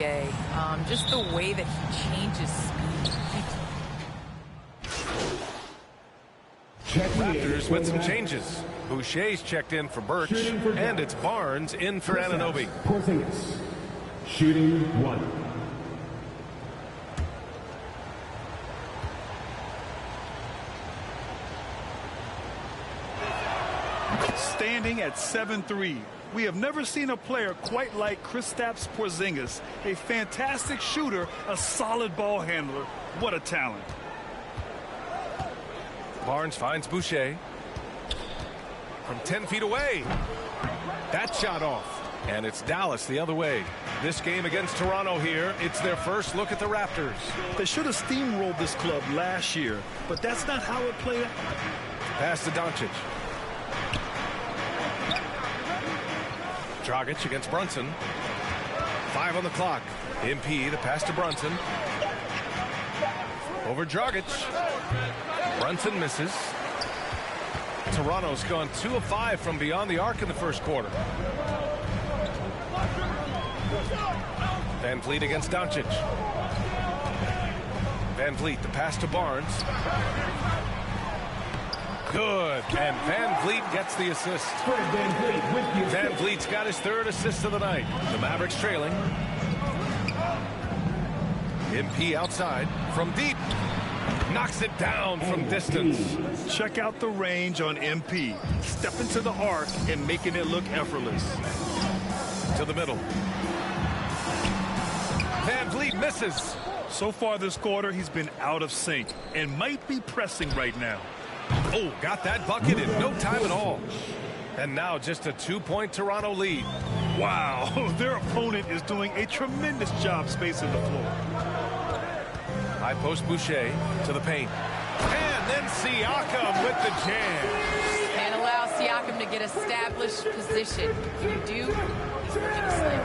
Just the way that he changes speed. Raptors with some changes. Boucher's checked in for Birch, and it's Barnes in for Anunoby. Shooting 1. Standing at 7'3", we have never seen a player quite like Kristaps Porzingis. A fantastic shooter, a solid ball handler. What a talent. Barnes finds Boucher. From 10 feet away. That shot off. And it's Dallas the other way. This game against Toronto here, it's their first look at the Raptors. They should have steamrolled this club last year, but that's not how it played out. Pass to Doncic. Dragic against Brunson. 5 on the clock. MP, the pass to Brunson. Over Dragic. Brunson misses. Toronto's gone 2 of 5 from beyond the arc in the first quarter. Van Vliet against Doncic. Van Vliet, the pass to Barnes. Good, and Van Vliet gets the assist. Van Vliet's got his 3rd assist of the night. The Mavericks trailing. MP outside from deep. Knocks it down from distance. Check out the range on MP. Step into the arc and making it look effortless. To the middle. Van Vliet misses. So far this quarter, he's been out of sync and might be pressing right now. Oh, got that bucket in no time at all. And now just a 2-point Toronto lead. Wow, their opponent is doing a tremendous job spacing the floor. High post Boucher to the paint. And then Siakam with the jam. Can't allow Siakam to get established position. If you do, he's looking to slam.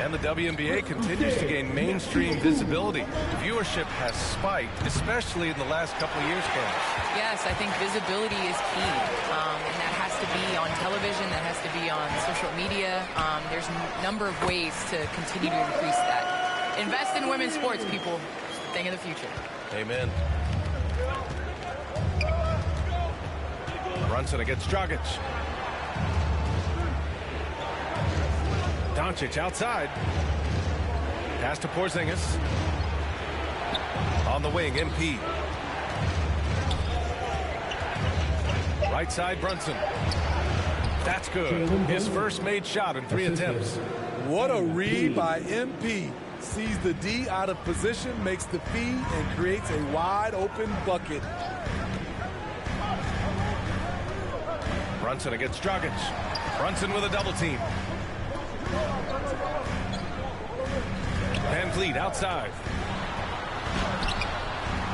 And the WNBA continues to gain mainstream visibility. Viewership has spiked, especially in the last couple of years, Cam. Yes, I think visibility is key. And that has to be on television. That has to be on social media. There's a number of ways to continue to increase that. Invest in women's sports, people. Thing of the future. Amen. Brunson against Dragic. Doncic outside. Pass to Porzingis. On the wing, MP. Right side, Brunson. That's good. His first made shot in 3 attempts. What a read by MP. Sees the D out of position, makes the feed, and creates a wide-open bucket. Brunson against Dragic. Brunson with a double team. Van Vliet outside.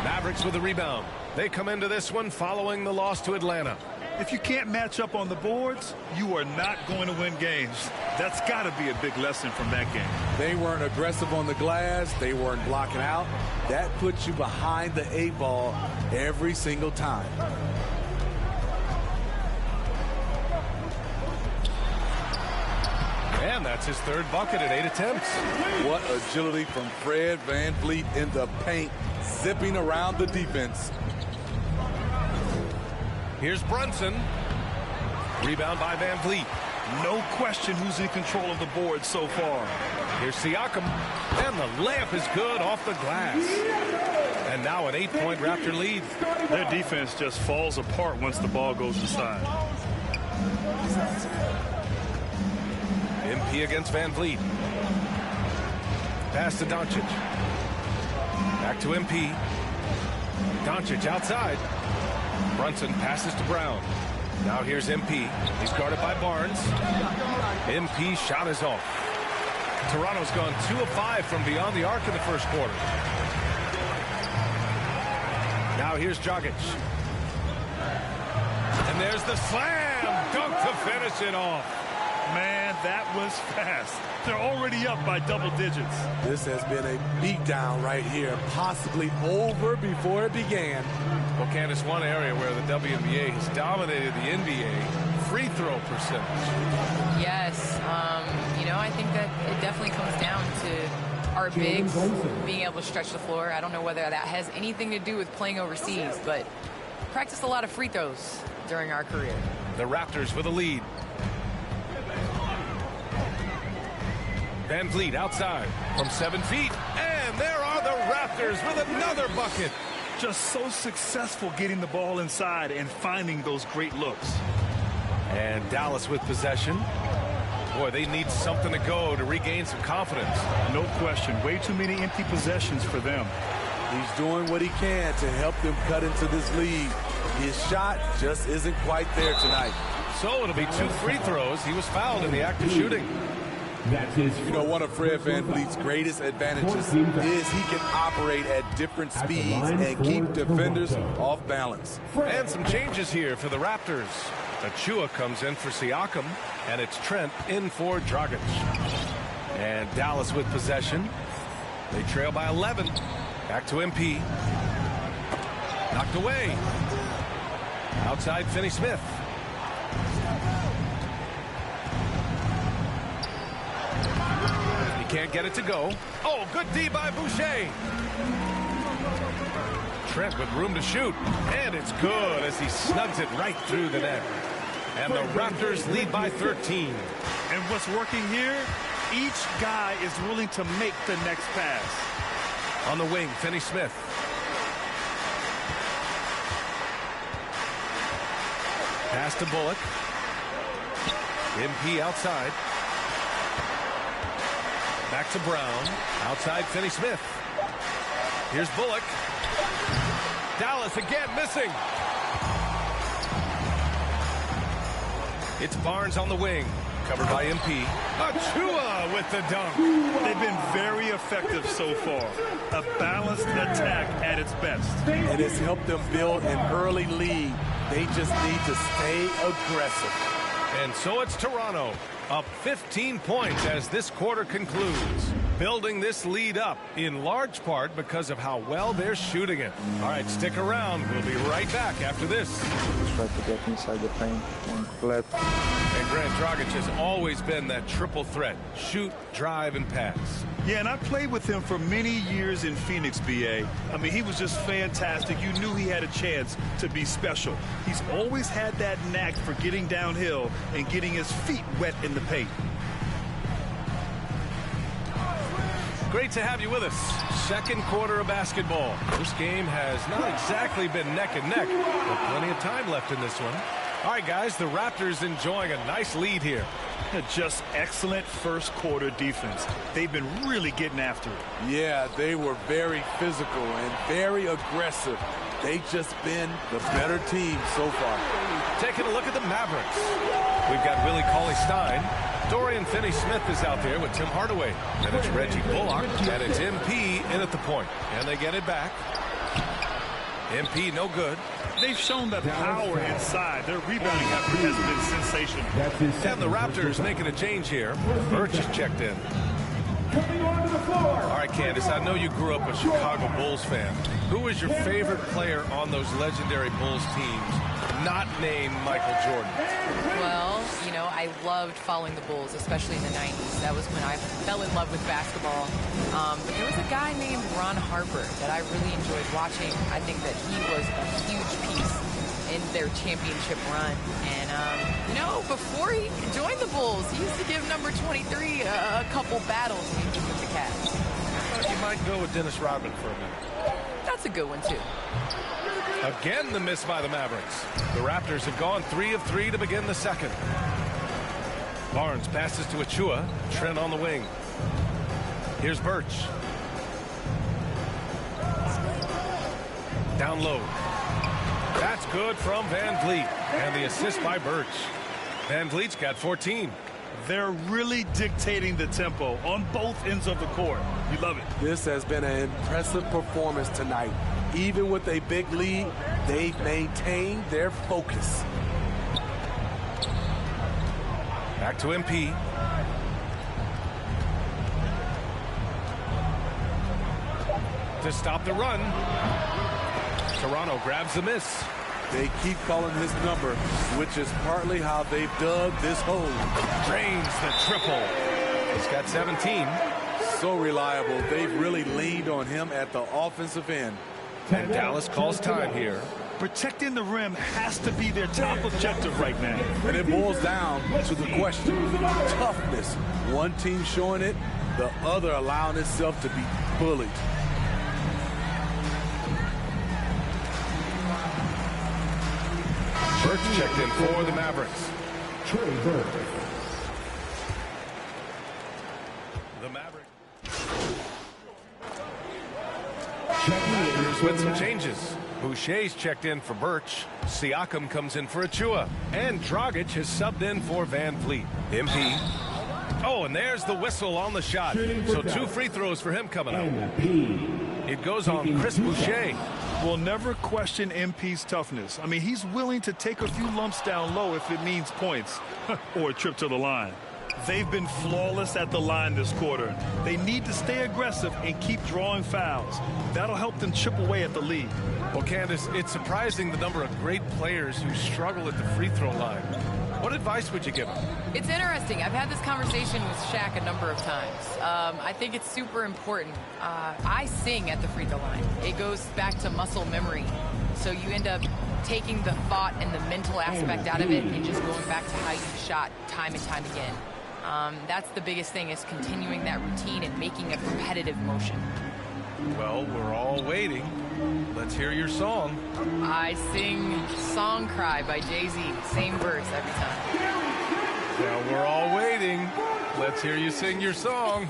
Mavericks with the rebound. They come into this one following the loss to Atlanta. If you can't match up on the boards, you are not going to win games. That's got to be a big lesson from that game. They weren't aggressive on the glass. They weren't blocking out. That puts you behind the 8 ball every single time. And that's his 3rd bucket at 8 attempts. What agility from Fred Van Vliet in the paint, zipping around the defense. Here's Brunson. Rebound by Van Vliet. No question who's in control of the board so far. Here's Siakam. And the layup is good off the glass. And now an 8-point Raptor lead. Their defense just falls apart once the ball goes inside. MP against Van Vliet. Pass to Doncic. Back to MP. Doncic outside. Brunson passes to Brown. Now here's MP. He's guarded by Barnes. MP shot is off. Toronto's gone 2 of 5 from beyond the arc in the first quarter. Now here's Dragic. And there's the slam dunk to finish it off. Man, that was fast. They're already up by double digits. This has been a beatdown right here, possibly over before it began. Well, Candace, one area where the WNBA has dominated the NBA, free throw percentage. Yes, you know, I think that it definitely comes down to our bigs being able to stretch the floor. I don't know whether that has anything to do with playing overseas, but practiced a lot of free throws during our career. The Raptors with a lead. Van Vliet outside from 7 feet. And there are the Raptors with another bucket. Just so successful getting the ball inside and finding those great looks. And Dallas with possession. Boy, they need something to go to regain some confidence. No question. Way too many empty possessions for them. He's doing what he can to help them cut into this lead. His shot just isn't quite there tonight. So it'll be 2 free throws. He was fouled in the act of shooting. You know, one of Fred VanVleet's greatest advantages is he can operate at different speeds and keep defenders off balance. And some changes here for the Raptors. Achua comes in for Siakam, and it's Trent in for Dragic. And Dallas with possession. They trail by 11. Back to MP. Knocked away. Outside Finney-Smith. He can't get it to go. Oh, good D by Boucher. Trent with room to shoot. And it's good as he snugs it right through the net. And the Raptors lead by 13. And what's working here, each guy is willing to make the next pass. On the wing, Finney-Smith. Pass to Bullock. MP outside. Back to Brown. Outside Finney-Smith. Here's Bullock. Dallas again missing. It's Barnes on the wing. Covered by MP. Achua with the dunk. They've been very effective so far. A balanced attack at its best. And it's helped them build an early lead. They just need to stay aggressive. And so it's Toronto up 15 points as this quarter concludes. Building this lead up in large part because of how well they're shooting it. All right, stick around. We'll be right back after this. Try to get inside the paint and let. And Grant, Dragic has always been that triple threat. Shoot, drive, and pass. Yeah, and I played with him for many years in Phoenix, BA. I mean, he was just fantastic. You knew he had a chance to be special. He's always had that knack for getting downhill and getting his feet wet in the paint. Great to have you with us. Second quarter of basketball. This game has not exactly been neck and neck, but plenty of time left in this one. All right, guys, the Raptors enjoying a nice lead here. Just excellent first quarter defense. They've been really getting after it. Yeah, they were very physical and very aggressive. They've just been the better team so far. Taking a look at the Mavericks. We've got Willie Cauley-Stein. Dorian Finney-Smith is out there with Tim Hardaway. And it's Reggie Bullock. And it's MP in at the point. And they get it back. MP no good. They've shown that power inside. Their rebounding effort has been sensational. And the Raptors making a change here. Birch is checked in. All right, Candace, I know you grew up a Chicago Bulls fan. Who was your favorite player on those legendary Bulls teams, not named Michael Jordan? Well, you know, I loved following the Bulls, especially in the 90s. That was when I fell in love with basketball. But there was a guy named Ron Harper that I really enjoyed watching. I think that he was a huge piece in their championship run. And, you know, before he joined the Bulls, he used to give number 23 a couple battles when he was with the Cavs. You might go with Dennis Rodman for a minute. That's a good one, too. Again, the miss by the Mavericks. The Raptors have gone 3 of 3 to begin the second. Barnes passes to Achua. Trent on the wing. Here's Birch. Down low. That's good from Van Vliet. And the assist by Birch. Van Vliet's got 14. They're really dictating the tempo on both ends of the court. We love it. This has been an impressive performance tonight. Even with a big lead, they've maintained their focus. Back to MP. To stop the run. Toronto grabs the miss. They keep calling his number, which is partly how they've dug this hole. Drains the triple. He's got 17. so reliable. They've really leaned on him at the offensive end. And Dallas calls time here. Protecting the rim has to be their top objective right now. And it boils down to the question, toughness. One team showing it, the other allowing itself to be bullied. Burks checked in for the Mavericks. The Mavericks. Here's with some changes. Boucher's checked in for Birch. Siakam comes in for Achua. And Dragic has subbed in for Van Fleet. MP. Oh, and there's the whistle on the shot. So 2 free throws for him coming up. It goes on Chris Boucher. We'll never question MP's toughness. I mean, he's willing to take a few lumps down low if it means points or a trip to the line. They've been flawless at the line this quarter. They need to stay aggressive and keep drawing fouls. That'll help them chip away at the lead. Well, Candace, it's surprising the number of great players who struggle at the free throw line. What advice would you give them? It's interesting. I've had this conversation with Shaq a number of times. I think it's super important. I sing at the free throw line. It goes back to muscle memory. So you end up taking the thought and the mental aspect out of it and just going back to how you've shot time and time again. That's the biggest thing, is continuing that routine and making a repetitive motion. Well, we're all waiting. Let's hear your song. I sing Song Cry by Jay-Z. Same verse every time. Well, we're all waiting. Let's hear you sing your song.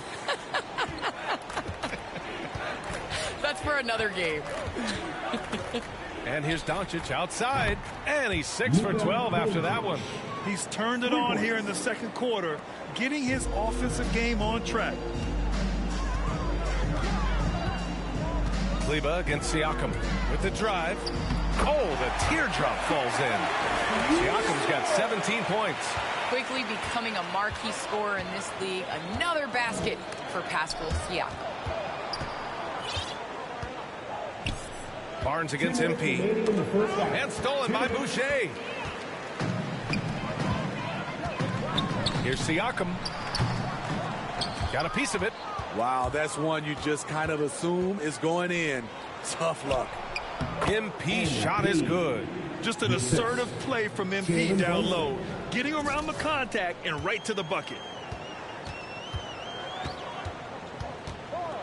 That's for another game. And here's Doncic outside. And he's 6 for 12 after that one. He's turned it on here in the second quarter, getting his offensive game on track. Kleba against Siakam with the drive. Oh, the teardrop falls in. Siakam's got 17 points. Quickly becoming a marquee scorer in this league. Another basket for Pascal Siakam. Barnes against MP. And stolen by Boucher. Here's Siakam. Got a piece of it. Wow, that's one you just kind of assume is going in. Tough luck. MP shot is good. Just an assertive play from MP down low, getting around the contact and right to the bucket.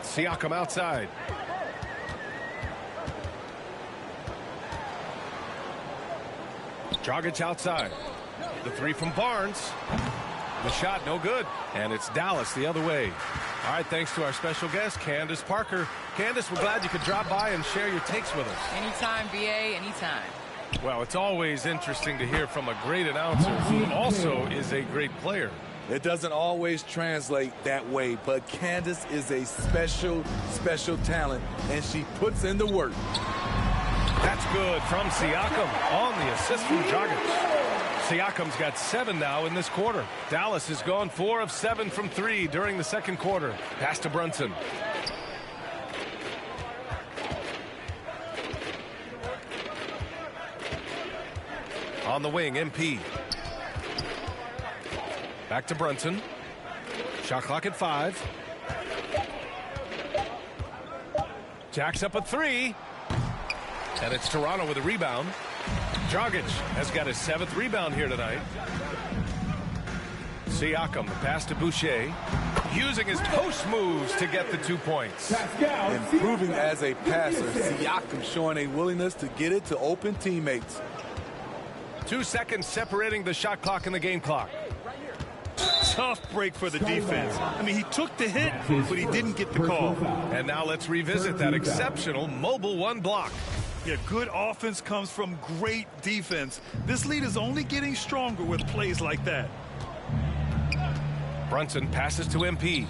Siakam outside. Dragic outside. The 3 from Barnes. The shot no good. And it's Dallas the other way. All right, thanks to our special guest, Candace Parker. Candace, we're glad you could drop by and share your takes with us. Anytime, BA, anytime. Well, it's always interesting to hear from a great announcer who also is a great player. It doesn't always translate that way, but Candace is a special, special talent, and she puts in the work. That's good from Siakam on the assist from Dragic. Siakam's got 7 now in this quarter. Dallas has gone 4 of 7 from 3 during the second quarter. Pass to Brunson. On the wing, MP. Back to Brunson. Shot clock at 5. Jacks up a 3. And it's Toronto with a rebound. Dragic has got his 7th rebound here tonight. Siakam, the pass to Boucher. Using his post moves to get the 2 points. Improving as a passer. Siakam showing a willingness to get it to open teammates. 2 seconds separating the shot clock and the game clock. Tough break for the defense. I mean, he took the hit, but he didn't get the call. And now let's revisit that exceptional mobile 1 block. Yeah, good offense comes from great defense. This lead is only getting stronger with plays like that. Brunson passes to MP.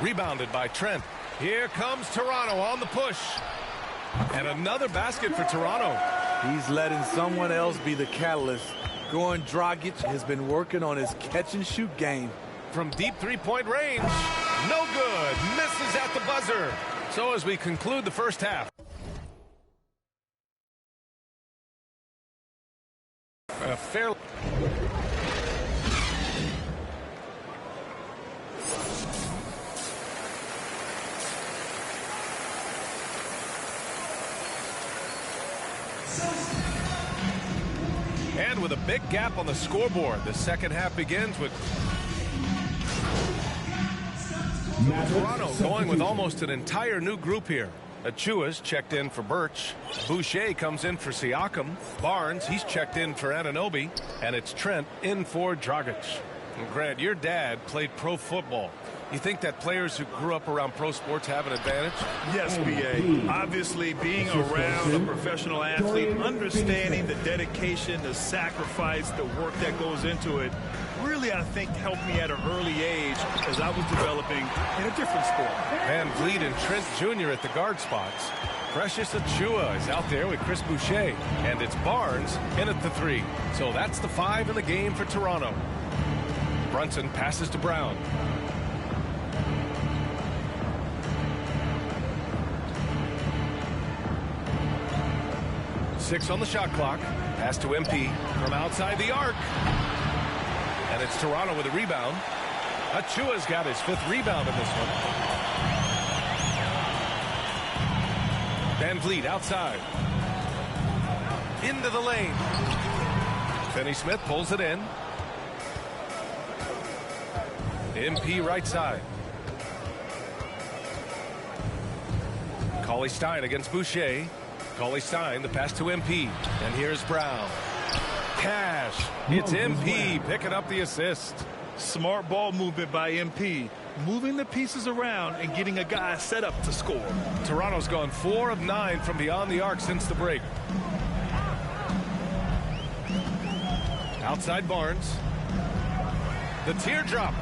Rebounded by Trent. Here comes Toronto on the push. And another basket for Toronto. He's letting someone else be the catalyst. Goran Dragic has been working on his catch-and-shoot game. From deep three-point range. No good. Misses at the buzzer. So as we conclude the first half. And with a big gap on the scoreboard, the second half begins with Toronto going with almost an entire new group here. Achua's checked in for Birch. Boucher comes in for Siakam. Barnes, he's checked in for Anunoby. And it's Trent in for Dragic. And Grant, your dad played pro football. You think that players who grew up around pro sports have an advantage? Yes, B.A. Obviously, being around a professional athlete, understanding the dedication, the sacrifice, the work that goes into it, really, I think, helped me at an early age as I was developing in a different sport. Van Vliet and Trent Jr. at the guard spots. Precious Achua is out there with Chris Boucher. And it's Barnes in at the 3. So that's the 5 in the game for Toronto. Brunson passes to Brown. Six on the shot clock. Pass to MP from outside the arc. And it's Toronto with a rebound. Achua's got his 5th rebound in this one. Van Vliet outside. Into the lane. Finney-Smith pulls it in. MP right side. Cauley-Stein against Boucher. Cauley-Stein, the pass to MP. And here's Brown. Cash. It's MP picking up the assist. Smart ball movement by MP. Moving the pieces around and getting a guy set up to score. Toronto's gone 4 of 9 from beyond the arc since the break. Outside Barnes. The teardrop.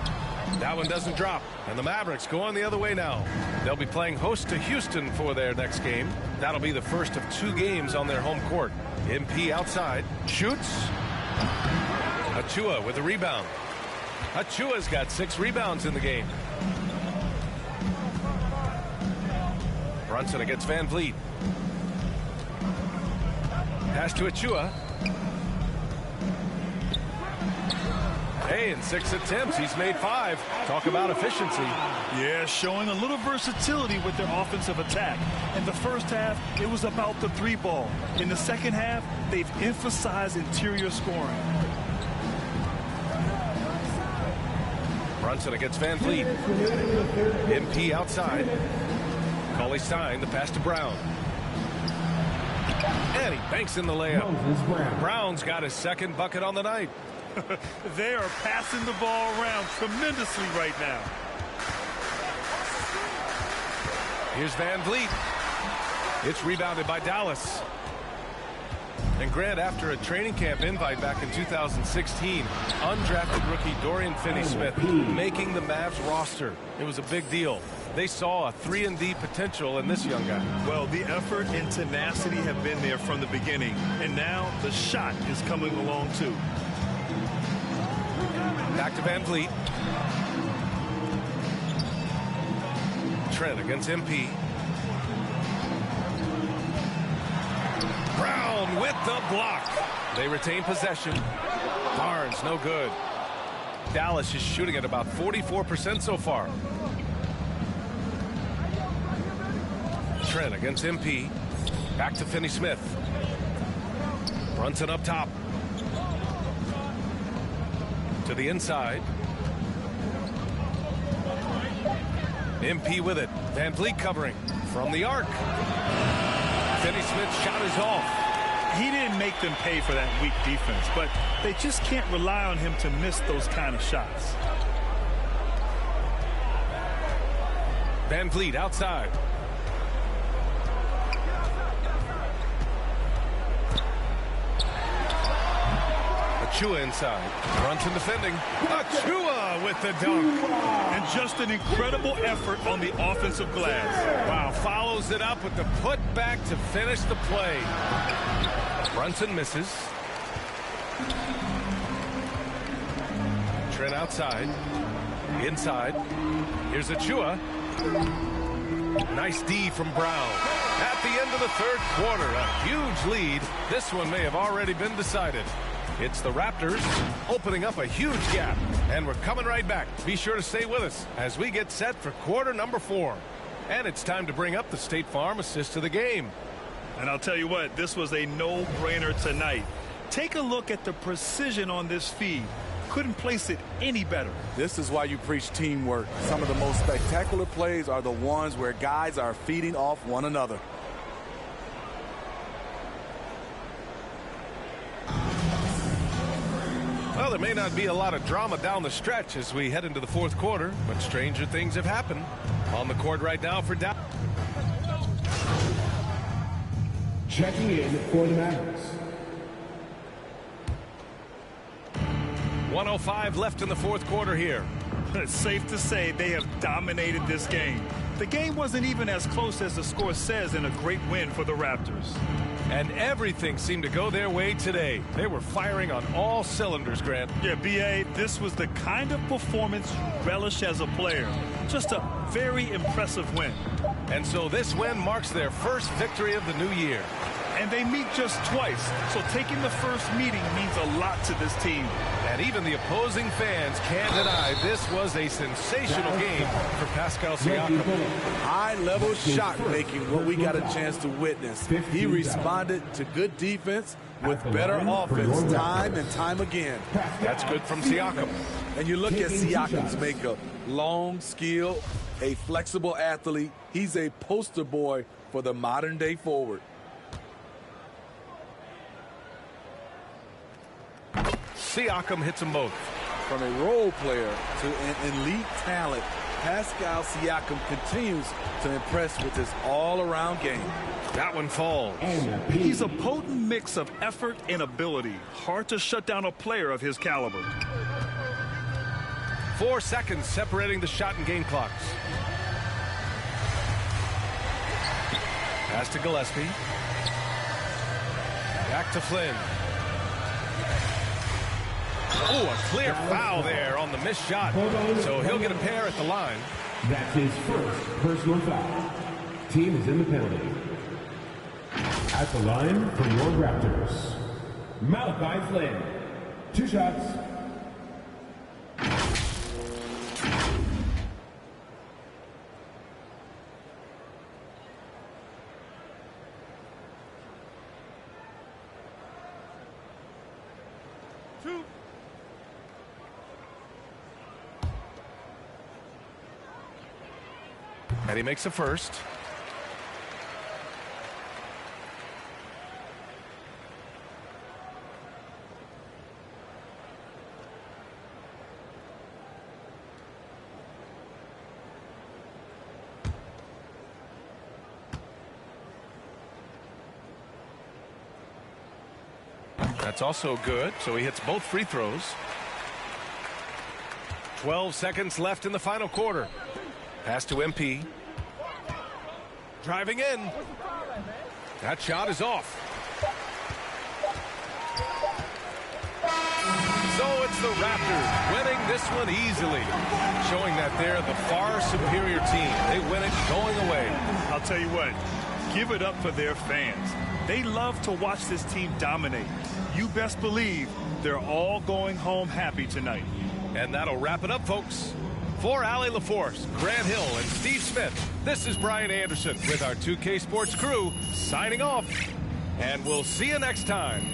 That one doesn't drop. And the Mavericks going the other way now. They'll be playing host to Houston for their next game. That'll be the first of 2 games on their home court. MP outside. Shoots. Achua with a rebound. Achua's got 6 rebounds in the game. Brunson against Van Vliet. Pass to Achua. Hey, in 6 attempts, he's made 5. Talk about efficiency. Yeah, showing a little versatility with their offensive attack. In the first half, it was about the 3 ball. In the second half, they've emphasized interior scoring. Brunson against Van Vliet. MP outside. Cauley-Stein, the pass to Brown. And he banks in the layup. Brown's got his 2nd bucket on the night. They are passing the ball around tremendously right now. Here's Van Vliet. It's rebounded by Dallas. And Grant, after a training camp invite back in 2016, undrafted rookie Dorian Finney-Smith making the Mavs roster. It was a big deal. They saw a 3-and-D potential in this young guy. Well, the effort and tenacity have been there from the beginning. And now the shot is coming along, too. Back to Van Vliet. Trent against MP. Brown with the block. They retain possession. Barnes, no good. Dallas is shooting at about 44% so far. Trent against MP. Back to Finney-Smith. Brunson up top. To the inside. MP with it. Van Vliet covering from the arc. Finney-Smith's shot is off. He didn't make them pay for that weak defense, but they just can't rely on him to miss those kind of shots. Van Vliet outside. Achua inside. Brunson defending. Achua with the dunk. And just an incredible effort on the offensive glass. Wow, follows it up with the putback to finish the play. Brunson misses. Trent outside. Inside. Here's Achua. Nice D from Brown. At the end of the 3rd quarter, a huge lead. This one may have already been decided. It's the Raptors opening up a huge gap. And we're coming right back. Be sure to stay with us as we get set for quarter number 4. And it's time to bring up the State Farm assist of the game. And I'll tell you what, this was a no-brainer tonight. Take a look at the precision on this feed. Couldn't place it any better. This is why you preach teamwork. Some of the most spectacular plays are the ones where guys are feeding off one another. Well, there may not be a lot of drama down the stretch as we head into the fourth quarter, but stranger things have happened. On the court right now for Dallas. Checking in for the Mavericks. 1:05 left in the fourth quarter here. It's safe to say they have dominated this game. The game wasn't even as close as the score says in a great win for the Raptors. And everything seemed to go their way today. They were firing on all cylinders, Grant. Yeah, B.A., this was the kind of performance you relish as a player. Just a very impressive win. And so this win marks their first victory of the new year. And they meet just twice, so taking the first meeting means a lot to this team. And even the opposing fans can't deny this was a sensational game for Pascal Siakam. High-level shot making, what we got a chance to witness. He responded to good defense with better offense time and time again. That's good from Siakam. And you look at Siakam's makeup. Long skill, a flexible athlete. He's a poster boy for the modern-day forward. Siakam hits them both. From a role player to an elite talent, Pascal Siakam continues to impress with his all-around game. That one falls. He's a potent mix of effort and ability. Hard to shut down a player of his caliber. 4 seconds separating the shot and game clocks. Pass to Gillespie. Back to Flynn. Oh, a clear foul there on the missed shot. So he'll get a pair at the line. That's his first personal foul. Team is in the penalty. At the line for your Raptors, Malachi Flynn. 2 shots. And he makes the first. That's also good, so he hits both free throws. 12 seconds left in the final quarter. Pass to MP. Driving in. That shot is off. So it's the Raptors winning this one easily, showing that they're the far superior team. They win it going away. I'll tell you what, give it up for their fans. They love to watch this team dominate. You best believe they're all going home happy tonight. And that'll wrap it up, folks. For Allie LaForce, Grant Hill, and Steve Smith, this is Brian Anderson with our 2K Sports crew signing off. And we'll see you next time.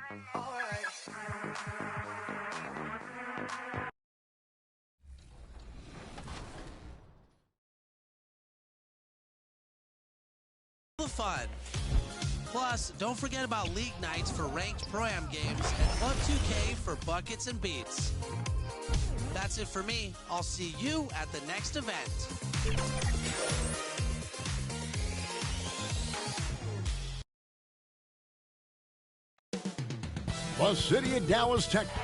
The fun. Plus, don't forget about league nights for ranked Pro-Am games and Club 2K for buckets and beats. That's it for me. I'll see you at the next event. The city of Dallas, Texas.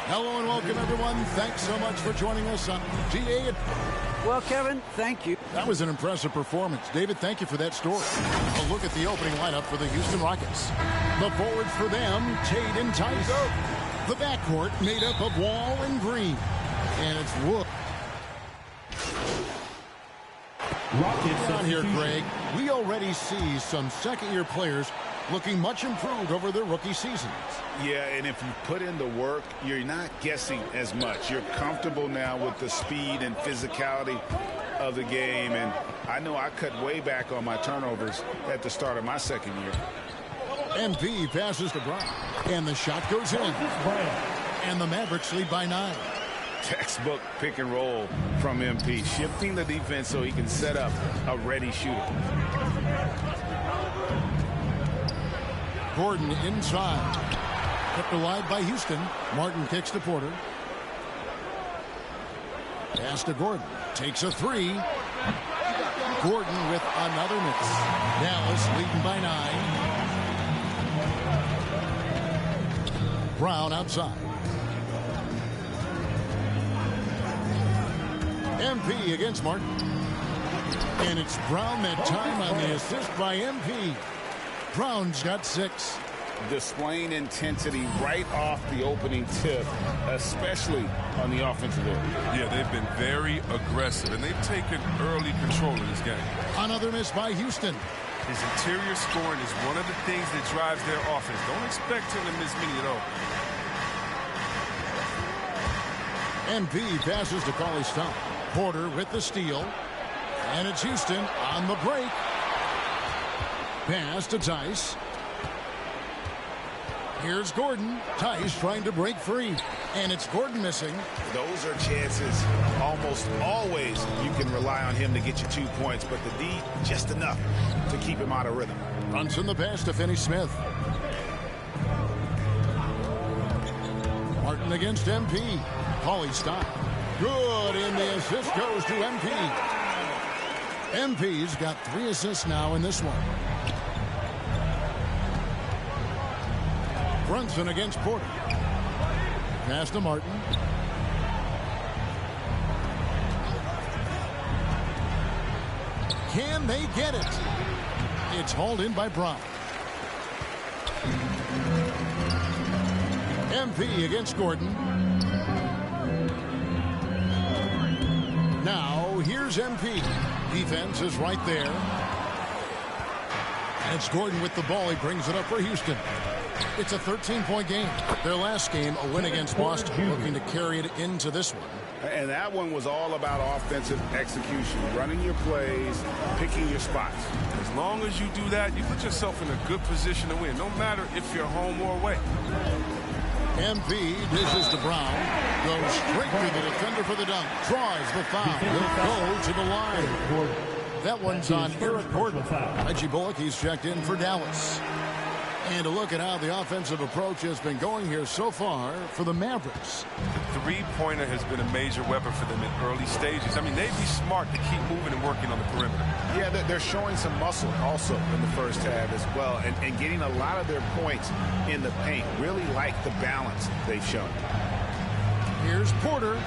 Hello and welcome, everyone. Thanks so much for joining us on GA. Well, Kevin, thank you. That was an impressive performance. David, thank you for that story. A look at the opening lineup for the Houston Rockets. The forwards for them, Tate and Tice. The backcourt made up of Wall and Green. And it's Wood. Rockets On here, Greg, we already see some second-year players looking much improved over their rookie seasons. Yeah, and if you put in the work, you're not guessing as much. You're comfortable now with the speed and physicality of the game. And I know I cut way back on my turnovers at the start of my second year. MP passes to Brown. And the shot goes in. And the Mavericks lead by 9. Textbook pick and roll from MP, shifting the defense so he can set up a ready shooter. Gordon inside. Kept alive by Houston. Martin kicks to Porter. Pass to Gordon. Takes a 3. Gordon with another miss. Dallas leading by 9. Brown outside. MP against Martin. And it's Brown that time on the assist by MP. Brown's got 6. Displaying intensity right off the opening tip, especially on the offensive end. Yeah, they've been very aggressive, and they've taken early control of this game. Another miss by Houston. His interior scoring is one of the things that drives their offense. Don't expect him to miss many at all. MP passes to Cauley Stein. Porter with the steal. And it's Houston on the break. Pass to Tice. Here's Gordon. Tice trying to break free. And it's Gordon missing. Those are chances almost always you can rely on him to get you 2 points, but the D just enough to keep him out of rhythm. Brunson the pass to Finney-Smith. Martin against MP. Cauley Stein. Good, and the assist goes to MP. MP's got 3 assists now in this one. Brunson against Porter. Pass to Martin. Can they get it? It's hauled in by Brown. MP against Gordon. Now, here's MP. Defense is right there. And it's Gordon with the ball. He brings it up for Houston. It's a 13-point game. Their last game, a win against Boston, looking to carry it into this one. And that one was all about offensive execution, running your plays, picking your spots. As long as you do that, you put yourself in a good position to win, no matter if you're home or away. MP dishes to Brown. Goes straight to the defender for the dunk. Draws the foul. He'll go to the line. That one's on Eric Gordon. Reggie Bullock, he's checked in for Dallas. And a look at how the offensive approach has been going here so far for the Mavericks. The three-pointer has been a major weapon for them in early stages. I mean, they'd be smart to keep moving and working on the perimeter. Yeah, they're showing some muscle also in the first half as well, and getting a lot of their points in the paint. Really like the balance they've shown. Here's Porter.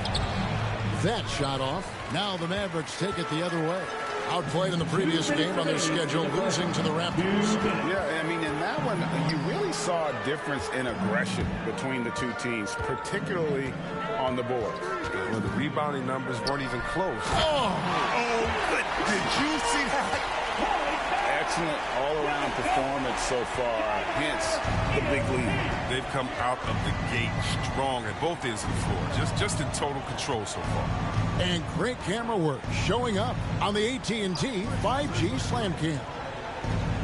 That shot off. Now the Mavericks take it the other way. Outplayed in the previous game on their schedule, losing to the Raptors. Yeah, I mean, in that one, you really saw a difference in aggression between the two teams, particularly on the board. Well, the rebounding numbers weren't even close. But did you see that? Excellent all-around performance so far, hence the big lead. They've come out of the gate strong at both ends of the floor, just in total control so far. And great camera work showing up on the AT&T 5G Slam Cam.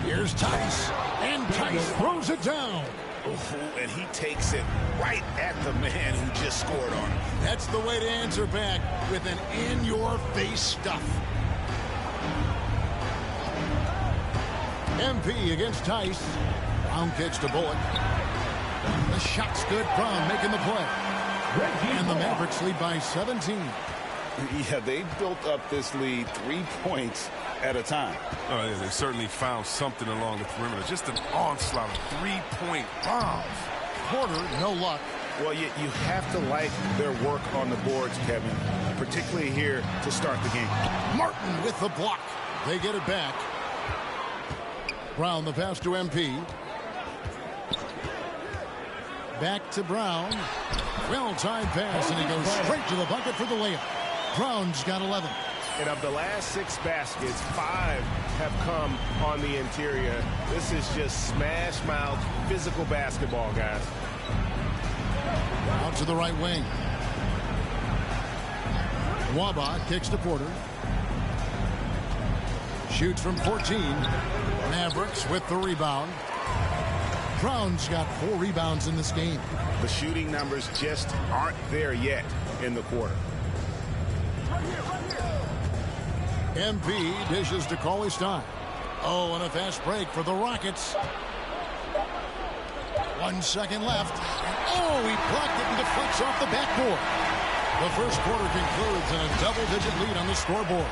Here's Tice. And Tice throws it down. Ooh, and he takes it right at the man who just scored on him. That's the way to answer back with an in-your-face stuff. MP against Tice. Brown kicks to Bullock. The shot's good. Brown making the play. And the Mavericks lead by 17. Yeah, they built up this lead 3 points at a time. Oh, yeah, they certainly found something along the perimeter. Just an onslaught of three-point bombs. Porter, no luck. Well, you have to like their work on the boards, Kevin, particularly here to start the game. Martin with the block. They get it back. Brown, the pass to MP. Back to Brown. Well-timed pass, and he goes straight to the bucket for the layup. Brown's got 11. And of the last 6 baskets, 5 have come on the interior. This is just smash mouth physical basketball, guys. Out to the right wing. Waba kicks to Porter. Shoots from 14. Mavericks with the rebound. Brown's got 4 rebounds in this game. The shooting numbers just aren't there yet in the quarter. MP dishes to Cauley-Stein. Oh, and a fast break for the Rockets. 1 second left. Oh, he blocked it and deflects off the backboard. The first quarter concludes in a double-digit lead on the scoreboard.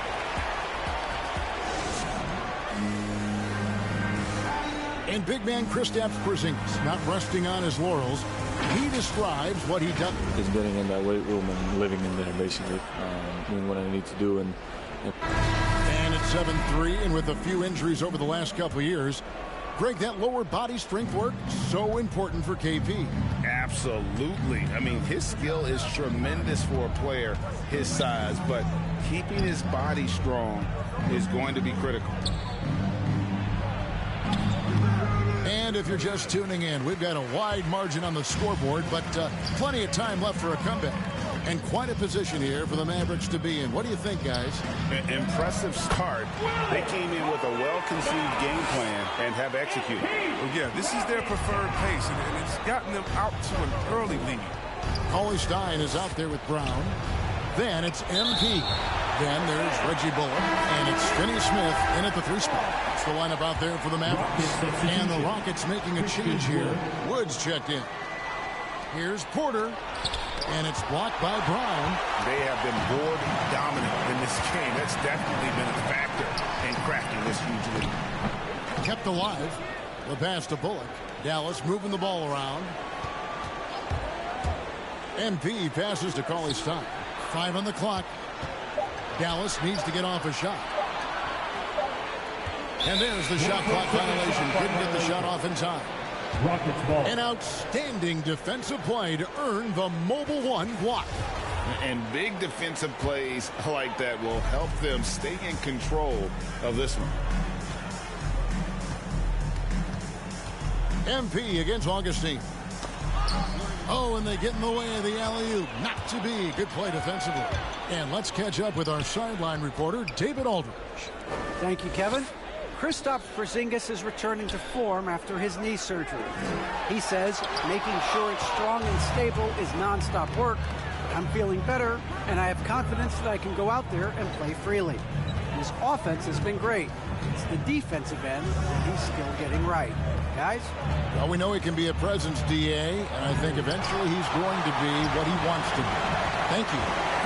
And big man Kristaps Porzingis, not resting on his laurels, he describes what he does. Just getting in that weight room and living in there, basically, doing what I need to do. And it's 7-3, and with a few injuries over the last couple of years, Greg, that lower body strength work, so important for KP. Absolutely. I mean, his skill is tremendous for a player his size, but keeping his body strong is going to be critical. And if you're just tuning in, we've got a wide margin on the scoreboard, but plenty of time left for a comeback. And quite a position here for the Mavericks to be in. What do you think, guys? Impressive start. They came in with a well-conceived game plan and have executed. Well, yeah, this is their preferred pace, and it's gotten them out to an early lead. Cauley-Stein is out there with Brown. Then it's MP. Then there's Reggie Bullock, and it's Finney-Smith in at the 3 spot. That's the lineup out there for the Mavericks. And the Rockets making a change here. Woods checked in. Here's Porter, and it's blocked by Brown. They have been board dominant in this game. That's definitely been a factor in cracking this huge lead. Kept alive. The pass to Bullock. Dallas moving the ball around. MP passes to Cauley-Stein. 5 on the clock. Dallas needs to get off a shot. And there's the shot clock violation. Couldn't get the shot off in time. An outstanding defensive play to earn the Mobile One block. And big defensive plays like that will help them stay in control of this one. MP against Augustine. Oh, and they get in the way of the alley-oop. Not to be. Good play defensively. And let's catch up with our sideline reporter, David Aldridge. Thank you, Kevin. Kristaps Porzingis is returning to form after his knee surgery. He says making sure it's strong and stable is nonstop work. I'm feeling better, and I have confidence that I can go out there and play freely. His offense has been great. It's the defensive end that he's still getting right. Guys? Well, we know he can be a presence, DA, and I think eventually he's going to be what he wants to be. Thank you.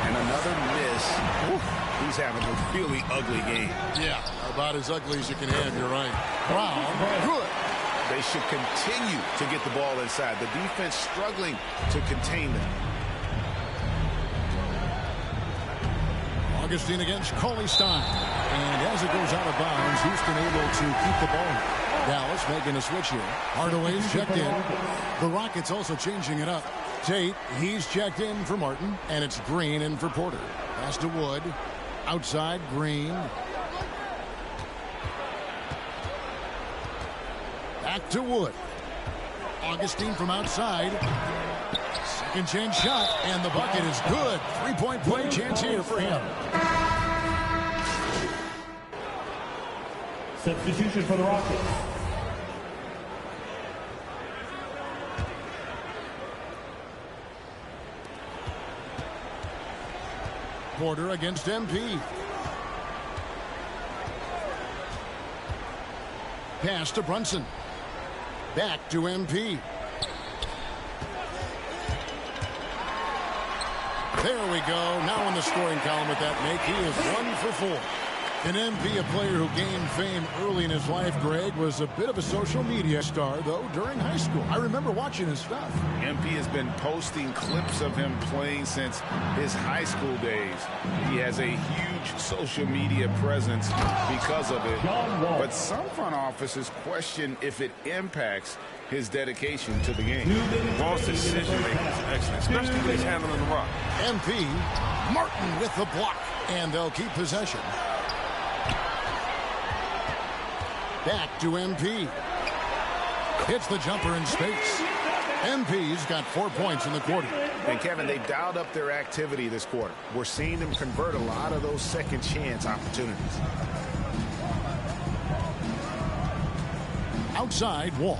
And another miss. Oof, he's having a really ugly game. Yeah, about as ugly as you can have, you're right. Brown, good. They should continue to get the ball inside. The defense struggling to contain them. Augustine against Cauley-Stein. And as it goes out of bounds, Houston able to keep the ball. Dallas making a switch here. Hardaway's checked in. The Rockets also changing it up. Tate, he's checked in for Martin. And it's Green in for Porter. Pass to Wood. Outside, Green. Back to Wood. Augustine from outside. Second chance shot, and the bucket is good. 3-point play chance here for him. Substitution for the Rockets. Porter against MP. Pass to Brunson. Back to MP. There we go. Now in the scoring column with that make, he is 1 for 4. An MP, a player who gained fame early in his life, Greg, was a bit of a social media star, though, during high school. I remember watching his stuff. MP has been posting clips of him playing since his high school days. He has a huge social media presence because of it. But some front offices question if it impacts his dedication to the game. Ball's decision-making is excellent, especially when he's handling the rock. MP, Martin with the block, and they'll keep possession. Back to MP. Hits the jumper in space. MP's got 4 points in the quarter. And Kevin, they dialed up their activity this quarter. We're seeing them convert a lot of those second chance opportunities. Outside, Wall.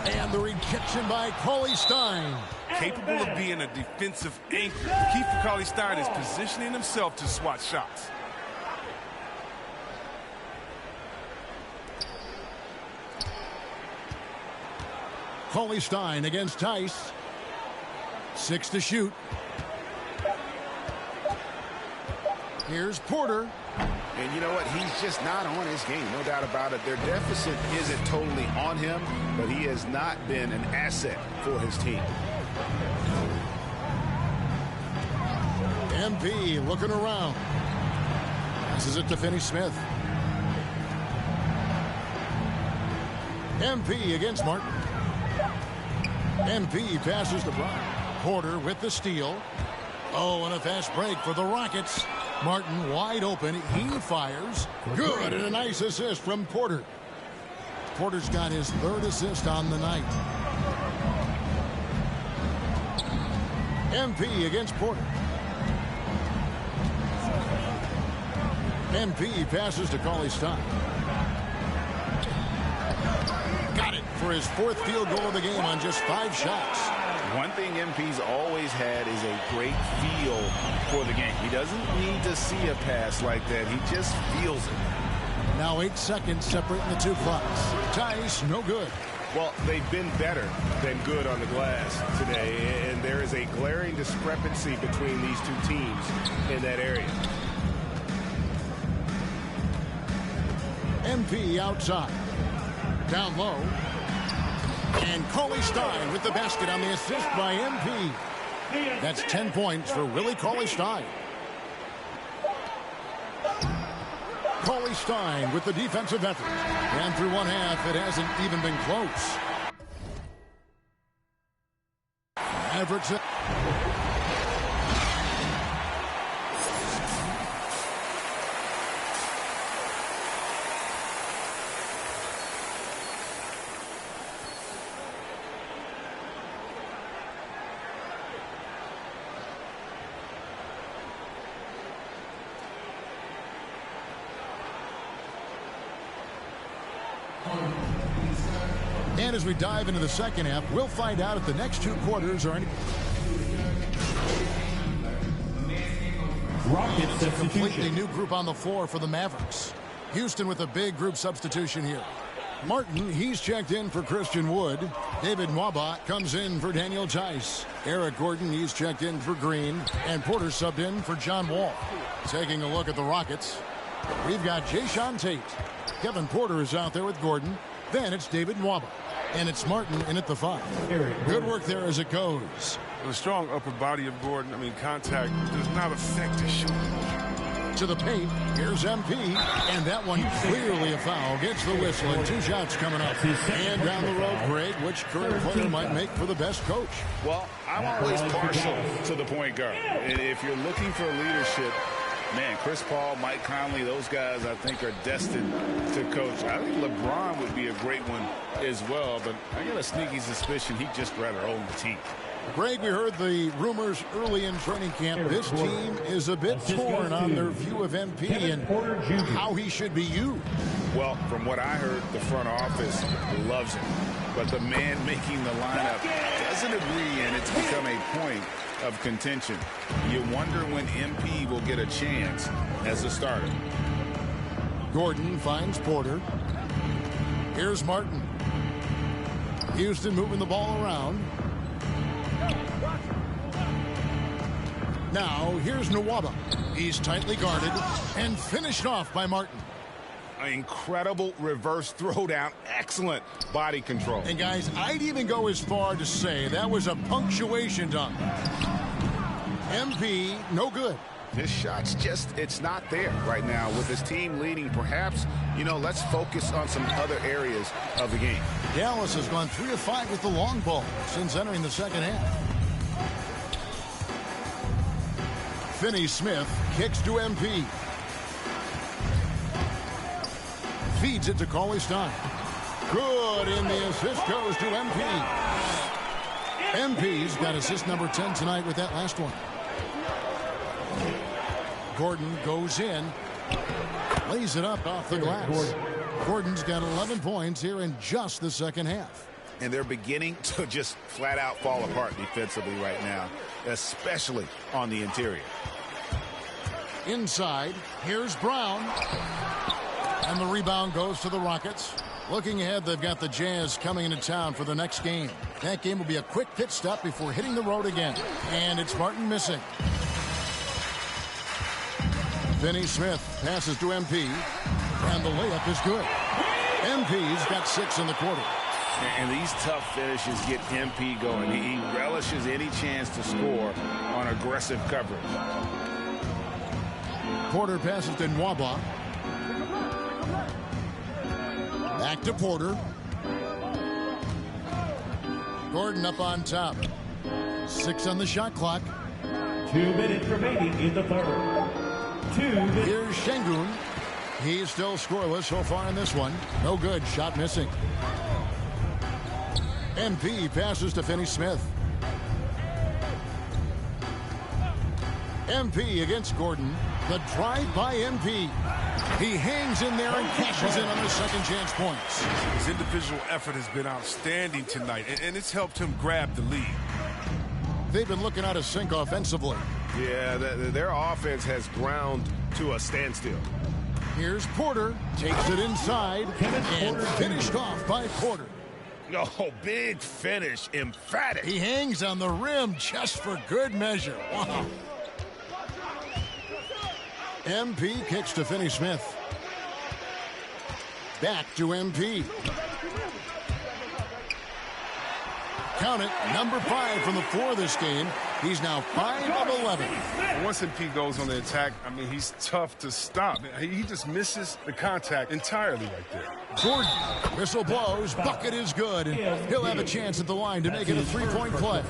And the rejection by Cauley-Stein. Capable of being a defensive anchor. The key for Cauley-Stein is positioning himself to swat shots. Cauley-Stein against Tice. 6 to shoot. Here's Porter. And you know what? He's just not on his game. No doubt about it. Their deficit isn't totally on him, but he has not been an asset for his team. MP looking around. Passes it to Finney-Smith. MP against Martin. MP passes to Brown. Porter with the steal. Oh, and a fast break for the Rockets. Martin wide open. He fires. Good, and a nice assist from Porter. Porter's got his 3rd assist on the night. MP against Porter. MP passes to Cauley-Stein. Got it for his 4th field goal of the game on just 5 shots. One thing MP's always had is a great feel for the game. He doesn't need to see a pass like that. He just feels it. Now 8 seconds separating the 2 clocks. Tice, no good. Well, they've been better than good on the glass today, and there is a glaring discrepancy between these two teams in that area. MP outside. Down low. And Cauley-Stein with the basket on the assist by MP. That's 10 points for Willie Cauley-Stein. Cauley-Stein with the defensive effort. And through 1 half, it hasn't even been close. Everton. And as we dive into the second half, we'll find out if the next 2 quarters are any. Rocket It's a completely new group on the floor for the Mavericks. Houston with a big group substitution here. Martin, he's checked in for Christian Wood. David Nwaba comes in for Daniel Tice. Eric Gordon, he's checked in for Green. And Porter subbed in for John Wall. Taking a look at the Rockets, we've got Jayshawn Tate. Kevin Porter is out there with Gordon. Then it's David Nwaba. And it's Martin in at the 5. Good work there as it goes. The strong upper body of Gordon, contact does not affect his shooting. To the paint, here's MP, and that one clearly a foul. Gets the whistle, and 2 shots coming up. And down the road, Greg, which current player might make for the best coach? Well, I'm always partial to the point guard. And if you're looking for leadership, man, Chris Paul, Mike Conley, those guys I think are destined to coach. I think LeBron would be a great one as well, but I got a sneaky suspicion he'd just rather own the team. Greg, we heard the rumors early in training camp. This team is a bit torn on their view of MP and how he should be used. Well, from what I heard, the front office loves him. But the man making the lineup doesn't agree, and it's become a point of contention. You wonder when MP will get a chance as a starter. Gordon finds Porter. Here's Martin. Houston moving the ball around. Now here's Nwaba. He's tightly guarded and finished off by Martin. An incredible reverse throwdown. Excellent body control. And guys, I'd even go as far to say that was a punctuation dunk. MP, no good. This shot's just, it's not there right now. With his team leading, perhaps, let's focus on some other areas of the game. Dallas has gone 3 of 5 with the long ball since entering the second half. Finney-Smith kicks to MP. Feeds it to Cauley-Stein. Good, and the assist goes to MP. MP's got assist number 10 tonight with that last one. Gordon goes in, lays it up off the glass. Gordon's got 11 points here in just the second half. And they're beginning to just flat out fall apart defensively right now, especially on the interior. Inside, here's Brown. And the rebound goes to the Rockets. Looking ahead, they've got the Jazz coming into town for the next game. That game will be a quick pit stop before hitting the road again. And it's Martin missing. Finney-Smith passes to MP, and the layup is good. MP's got 6 in the quarter. And these tough finishes get MP going. He relishes any chance to score on aggressive coverage. Porter passes to Nwaba. Back to Porter. Gordon up on top. 6 on the shot clock. 2 minutes remaining in the third. Here's Şengün. He's still scoreless so far in this one. No good. Shot missing. MP passes to Finney-Smith. MP against Gordon. The drive by MP. He hangs in there and cashes in on the second chance points. His individual effort has been outstanding tonight, and it's helped him grab the lead. They've been looking out of sync offensively. Yeah, their offense has ground to a standstill. Here's Porter. Takes it inside and finished off by Porter. Oh, big finish. Emphatic. He hangs on the rim just for good measure. Wow. MP kicks to Finney-Smith. Back to MP. Count it, number 5 from the floor this game. He's now 5 of 11. Once MP goes on the attack, he's tough to stop. He just misses the contact entirely right there. Gordon, whistle blows, bucket is good, and he'll have a chance at the line to make it a 3-point play.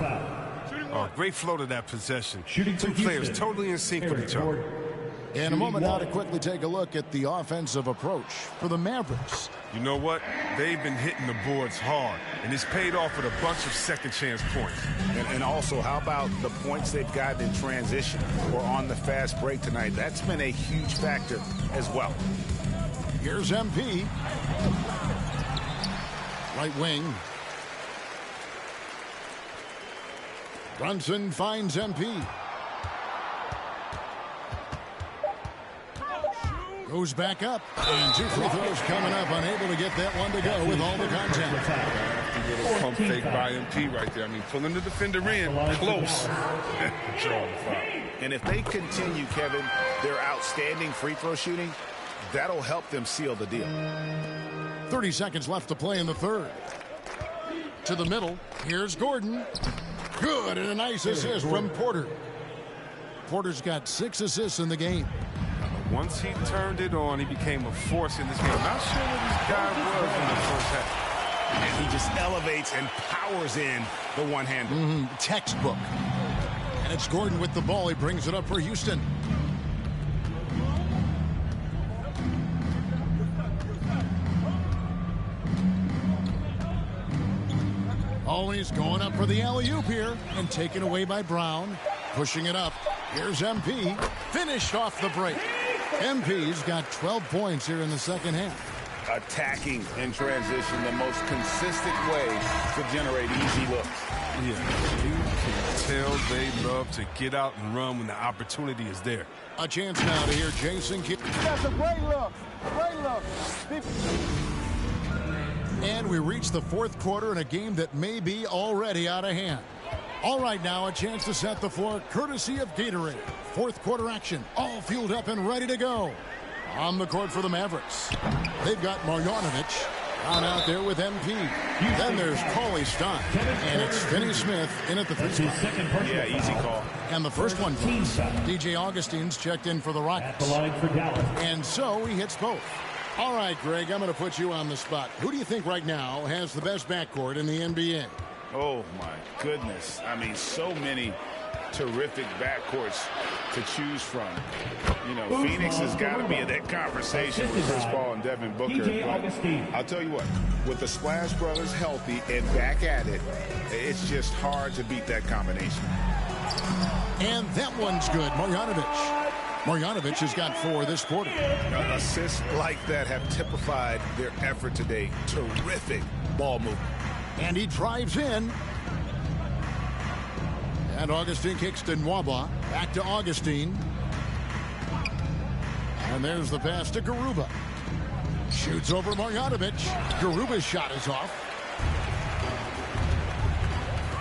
Oh, great flow to that possession. Two players totally in sync with each other. In a moment now to quickly take a look at the offensive approach for the Mavericks. You know what? They've been hitting the boards hard, and it's paid off with a bunch of second chance points. And also, how about the points they've gotten in transition or on the fast break tonight? That's been a huge factor as well. Here's MP. Right wing. Brunson finds MP. Goes back up, and 2 free throws coming up, unable to get that one to go with all the contact. Little pump fake by MP right there. Pulling the defender in, close. And if they continue, Kevin, their outstanding free throw shooting, that'll help them seal the deal. 30 seconds left to play in the third. To the middle, here's Gordon. Good, and a nice assist from Porter. Porter's got 6 assists in the game. Once he turned it on, he became a force in this game. Not sure what this guy was in the first half. And he just elevates and powers in the one-hander. Textbook. And it's Gordon with the ball. He brings it up for Houston. Always going up for the alley-oop here and taken away by Brown. Pushing it up. Here's MP. Finished off the break. MP's got 12 points here in the second half. attacking in transition, the most consistent way to generate easy looks. Yeah, you can tell they love to get out and run when the opportunity is there. A chance now to hear Jason Kidd. That's a great look. Great look. And we reach the fourth quarter in a game that may be already out of hand. All right, now a chance to set the floor courtesy of Gatorade. Fourth quarter action, all fueled up and ready to go. On the court for the Mavericks, they've got Marjanovic on out there with MP. Then there's Cauley Stein, and it's Finney Smith in at the three spot. Yeah, easy call. And the first one goes. DJ Augustine's checked in for the Rockets. And so he hits both. All right, Greg, I'm going to put you on the spot. Who do you think right now has the best backcourt in the NBA? Oh, my goodness. I mean, so many terrific backcourts to choose from. You know, Phoenix has got to be in that conversation with Chris Paul and Devin Booker. But I'll tell you what, with the Splash Brothers healthy and back at it, it's just hard to beat that combination. And that one's good. Marjanovic has got 4 this quarter. Assists like that have typified their effort today. Terrific ball movement. And he drives in. And Augustine kicks to Nwaba. Back to Augustine. And there's the pass to Garuba. Shoots over Marjanovic. Garuba's shot is off.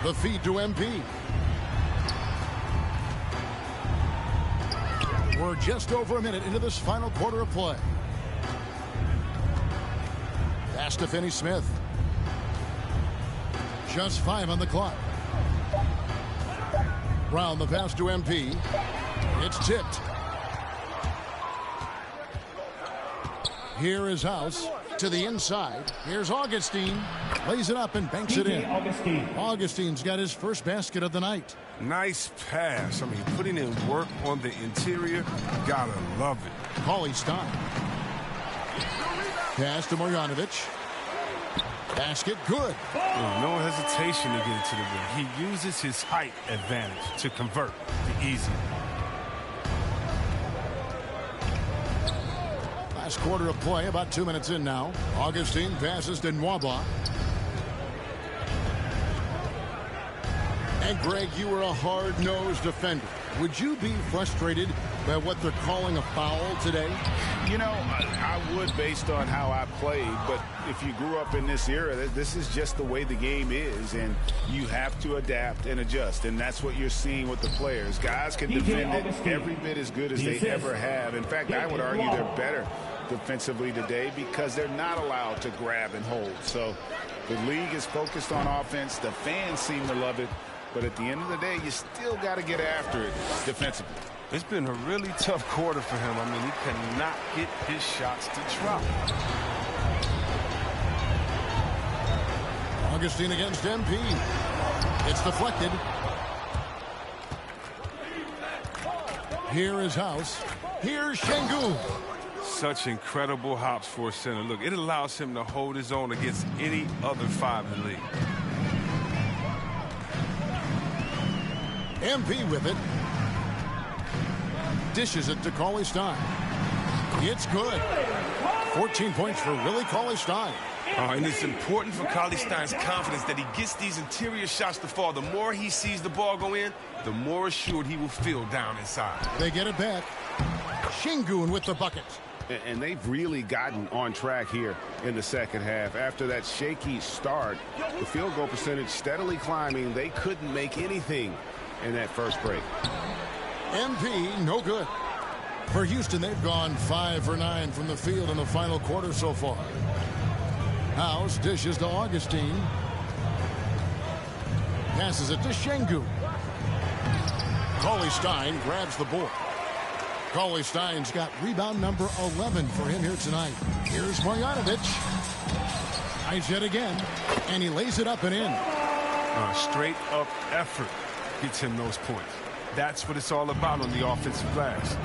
The feed to MP. We're just over a minute into this final quarter of play. Pass to Finney Smith. Just 5 on the clock. Round the pass to MP. It's tipped. Here is House to the inside. Here's Augustine. Lays it up and banks it in. Augustine's got his first basket of the night. Nice pass. I mean, putting in work on the interior. Gotta love it. Cauley Stein. Pass to Marjanovic. Basket good. No hesitation to get it to the rim. He uses his height advantage to convert the easy. Last quarter of play, about 2 minutes in now. Augustine passes to Nwaba. And Greg, you were a hard-nosed defender. Would you be frustrated by what they're calling a foul today? You know, I would based on how I played, but if you grew up in this era, this is just the way the game is, and you have to adapt and adjust, and that's what you're seeing with the players. Guys can defend it every bit as good as they ever have. In fact, I would argue they're better defensively today because they're not allowed to grab and hold. So the league is focused on offense. The fans seem to love it, but at the end of the day, you still got to get after it defensively. It's been a really tough quarter for him. I mean, he cannot get his shots to drop. Augustine against MP. It's deflected. Here is House. Here's Şengün. Such incredible hops for a center. Look, it allows him to hold his own against any other 5 in the league. MP with it. Dishes it to Cauley Stein. It's good. 14 points for Willie Cauley Stein. And it's important for Cauley Stein's confidence that he gets these interior shots to fall. The more he sees the ball go in, the more assured he will feel down inside. They get it back. Şengün with the bucket. And they've really gotten on track here in the second half. After that shaky start, the field goal percentage steadily climbing. They couldn't make anything in that first break. MP, no good. For Houston, they've gone 5 for 9 from the field in the final quarter so far. House dishes to Augustine. Passes it to Şengün. Cauley Stein grabs the board. Cauley Stein's got rebound number 11 for him here tonight. Here's Marjanovic. Eyes yet again, and he lays it up and in. Straight up effort gets him those points. That's what it's all about on the offensive glass.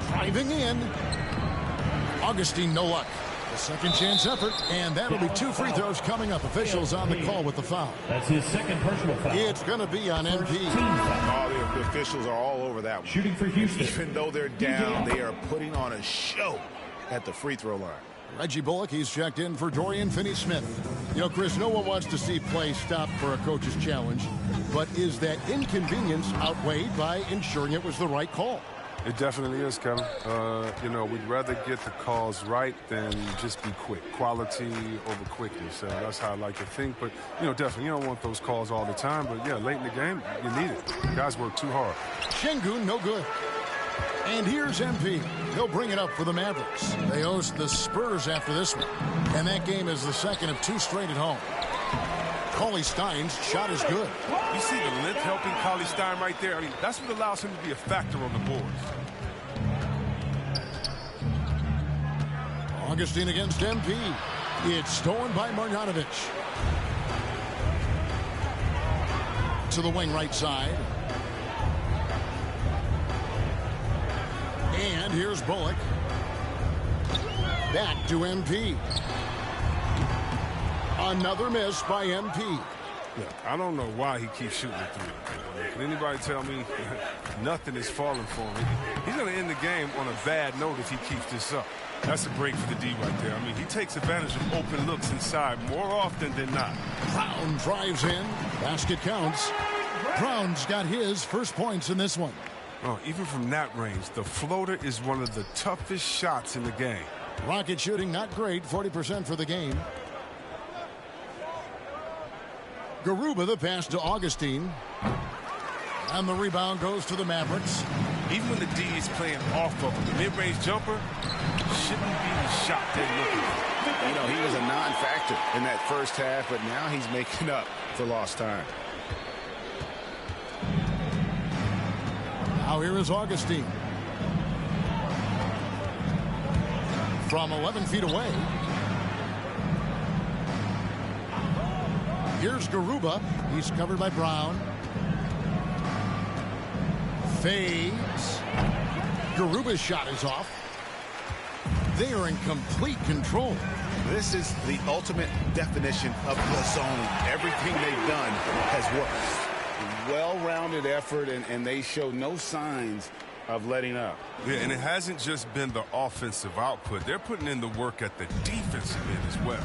Driving in. Augustine, no luck. A second chance effort, and that'll be 2 free throws coming up. Officials on the call with the foul. That's his second personal foul. It's going to be on MP. Oh, the officials are all over that one. Shooting for Houston. Even though they're down, they are putting on a show at the free throw line. Reggie Bullock, he's checked in for Dorian Finney-Smith. You know, Chris, no one wants to see play stopped for a coach's challenge, but is that inconvenience outweighed by ensuring it was the right call? It definitely is, Kevin. You know, we'd rather get the calls right than just be quick. Quality over quickness. That's how I like to think. But, you know, definitely, you don't want those calls all the time. But, yeah, late in the game, you need it. Guys work too hard. Şengün, no good. And here's MP. He'll bring it up for the Mavericks. They host the Spurs after this one. And that game is the second of 2 straight at home. Cauley-Stein's shot is good. You see the length helping Cauley-Stein right there? I mean, that's what allows him to be a factor on the boards. Augustine against MP. It's stolen by Marjanovic. To the wing right side. And here's Bullock. Back to MP. Another miss by MP. Look, I don't know why he keeps shooting the three. Can anybody tell me nothing is falling for him? He's going to end the game on a bad note if he keeps this up. That's a break for the D right there. I mean, he takes advantage of open looks inside more often than not. Brown drives in. Basket counts. Brown's got his first points in this one. Oh, even from that range, the floater is one of the toughest shots in the game. Rocket shooting not great, 40% for the game. Garuba the pass to Augustine. And the rebound goes to the Mavericks. Even when the D is playing off of him, the mid-range jumper shouldn't be the shot they're looking for. You know, he was a non-factor in that first half, but now he's making up for lost time. Now here is Augustine. From 11 feet away. Here's Garuba. He's covered by Brown. Fades. Garuba's shot is off. They are in complete control. This is the ultimate definition of the zone. Everything they've done has worked. Well-rounded effort, and they show no signs of letting up. Yeah, and it hasn't just been the offensive output. They're putting in the work at the defensive end as well.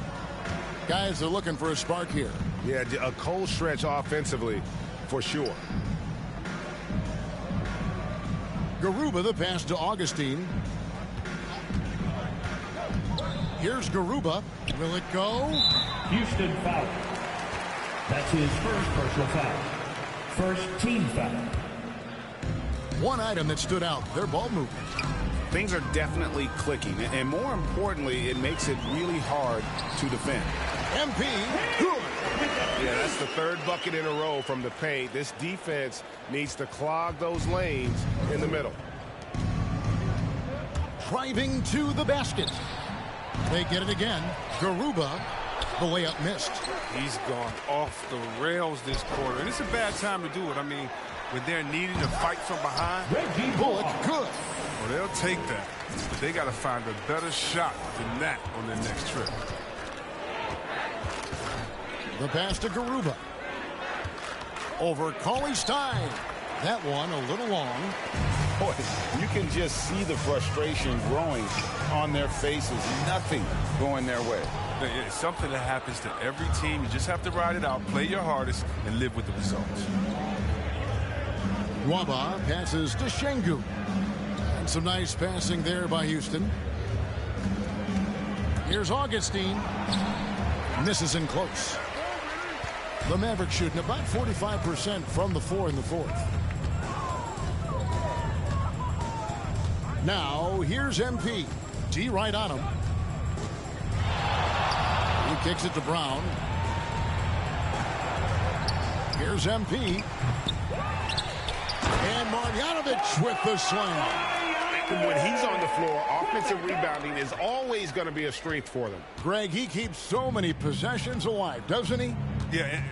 Guys are looking for a spark here. Yeah, a cold stretch offensively, for sure. Garuba the pass to Augustine. Here's Garuba. Will it go? Houston foul. That's his first personal foul. First team foul. One item that stood out, their ball movement. Things are definitely clicking, and more importantly, it makes it really hard to defend. MP, good. Yeah, that's the third bucket in a row from the paint. This defense needs to clog those lanes in the middle. Driving to the basket. They get it again. Garuba, the layup missed. He's gone off the rails this quarter, and it's a bad time to do it. I mean, when they're needing to fight from behind. Reggie Bullock, good. Well, they'll take that, but they got to find a better shot than that on their next trip. The pass to Garuba. Over Cauley-Stein. That one a little long. Boy, you can just see the frustration growing on their faces. Nothing going their way. It's something that happens to every team. You just have to ride it out, play your hardest, and live with the results. Waba passes to Şengün. And some nice passing there by Houston. Here's Augustine. Misses in close. The Mavericks shooting about 45% from the floor in the fourth. Now, here's MP. D right on him. He kicks it to Brown. Here's MP. And Marjanovic with the slam. When he's on the floor, offensive rebounding is always going to be a strength for them. Greg, he keeps so many possessions alive, doesn't he? Yeah,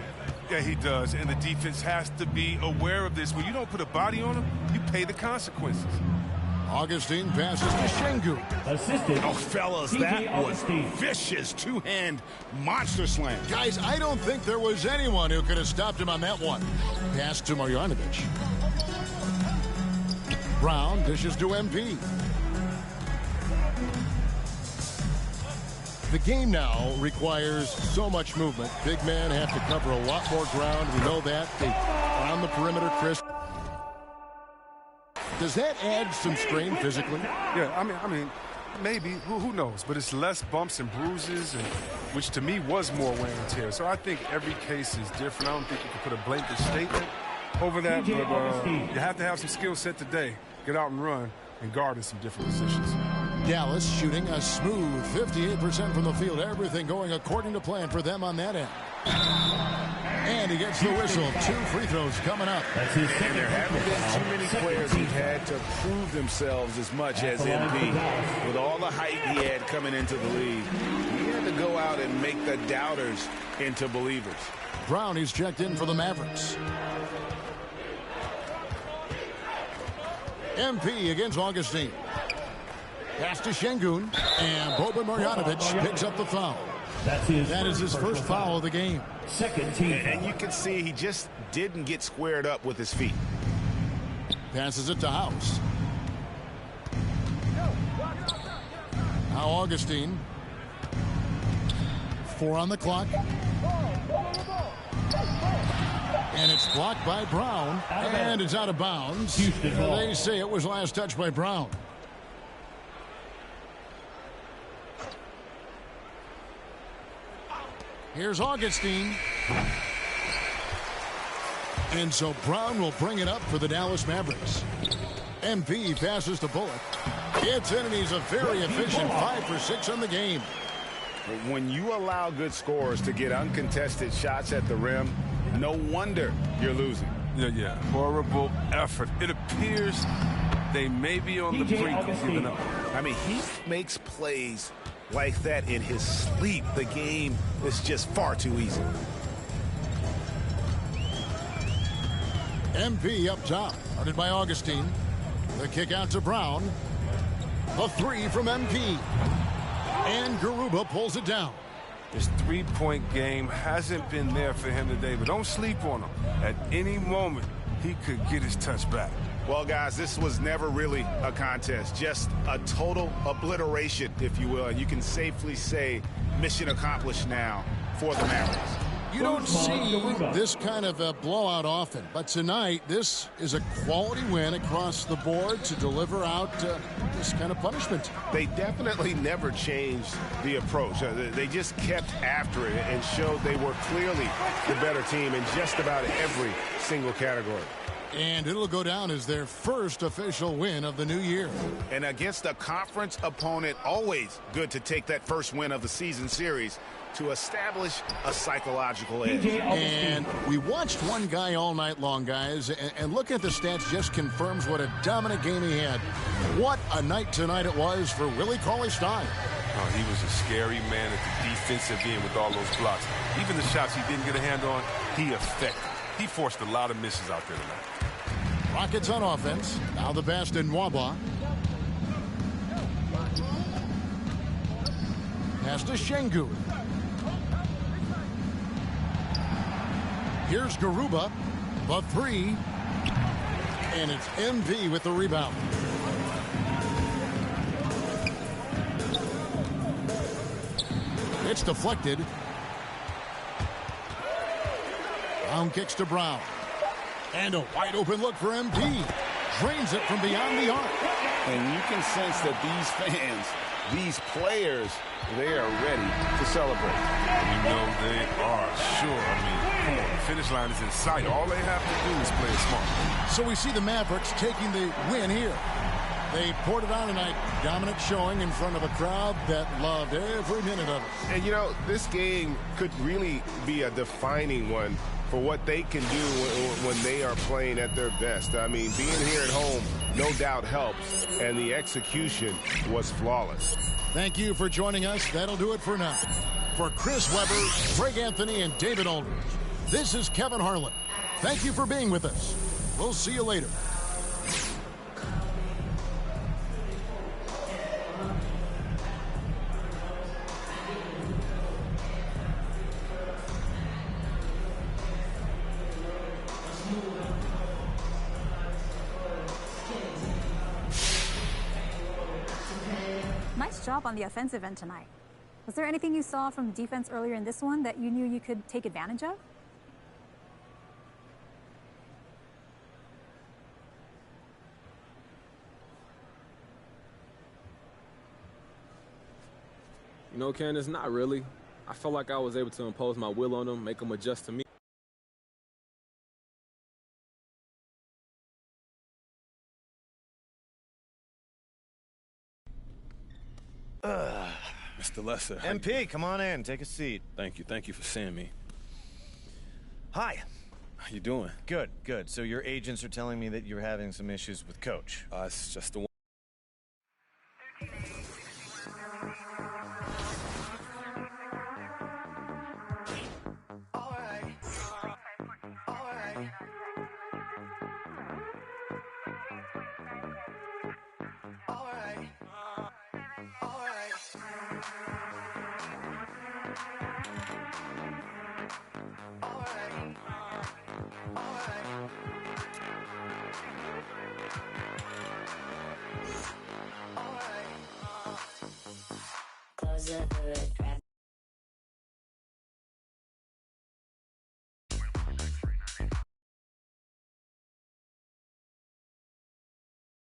he does. And the defense has to be aware of this. When you don't put a body on him, you pay the consequences. Augustine passes to Şengün. Assistant. Oh, fellas, that was vicious two-hand monster slam. Guys, I don't think there was anyone who could have stopped him on that one. Pass to Marjanovic. Brown dishes to MP. The game now requires so much movement. Big men have to cover a lot more ground. We know that. They are on the perimeter, Chris. Does that add some strain physically? Yeah, I mean, maybe. Who knows? But it's less bumps and bruises, and which to me was more wear and tear. So I think every case is different. I don't think you can put a blanket statement over that, but you have to have some skill set today. Get out and run and guard in some different positions. Dallas shooting a smooth 58% from the field. Everything going according to plan for them on that end. And he gets the whistle. 2 free throws coming up. And there haven't been too many players who've had to prove themselves as much as MP. With all the hype he had coming into the league, he had to go out and make the doubters into believers. Brown is checked in for the Mavericks. MP against Augustine. Pass to Şengün, and Boban Marjanovic picks up the foul. That is his first foul of the game. Second team. And you can see he just didn't get squared up with his feet. Passes it to House. Now Augustine. 4 on the clock. And it's blocked by Brown. And it's out of bounds. They say it was last touched by Brown. Here's Augustine. And so Brown will bring it up for the Dallas Mavericks. MP passes to Bullock. It's in, and he's a very efficient 5 for 6 on the game. When you allow good scorers to get uncontested shots at the rim, no wonder you're losing. Yeah. Horrible effort. It appears they may be on the brink of giving up. I mean, he makes plays like that in his sleep. The game is just far too easy. MP up top, guarded by Augustine. The kick out to Brown. A 3 from MP. And Garuba pulls it down. His three-point game hasn't been there for him today, but don't sleep on him. At any moment, he could get his touch back. Well, guys, this was never really a contest, just a total obliteration, if you will. And you can safely say mission accomplished now for the Mavericks. You don't see this kind of a blowout often, but tonight this is a quality win across the board to deliver out this kind of punishment. They definitely never changed the approach. They just kept after it and showed they were clearly the better team in just about every single category. And it'll go down as their first official win of the new year. And against a conference opponent, always good to take that first win of the season series to establish a psychological edge. And we watched one guy all night long, guys, and looking at the stats just confirms what a dominant game he had. What a night tonight it was for Willie Cauley-Stein. Oh, he was a scary man at the defensive end with all those blocks. Even the shots he didn't get a hand on, he affected. He forced a lot of misses out there tonight. Rockets on offense. Now the pass to Nwaba. Pass to Şengün. Here's Garuba. The 3. And it's MP with the rebound. It's deflected. Brown kicks to Brown. And a wide open look for MP. Drains it from beyond the arc. And you can sense that these fans, these players, they are ready to celebrate. You know they are, sure. I mean, come on, the finish line is in sight. All they have to do is play it smart. So we see the Mavericks taking the win here. They poured it on tonight. Dominant showing in front of a crowd that loved every minute of it. And, you know, this game could really be a defining one for what they can do when they are playing at their best. I mean, being here at home no doubt helps, and the execution was flawless. Thank you for joining us. That'll do it for now. For Chris Webber, Greg Anthony, and David Aldridge, this is Kevin Harlan. Thank you for being with us. We'll see you later. job on the offensive end tonight. Was there anything you saw from the defense earlier in this one that you knew you could take advantage of? You know, Candace, not really. I felt like I was able to impose my will on them, make them adjust to me. Mr. Lesser. MP, come on in. Take a seat. Thank you. Thank you for seeing me. Hi. How you doing? Good, good. So your agents are telling me that you're having some issues with Coach. It's just the one. Close the hood,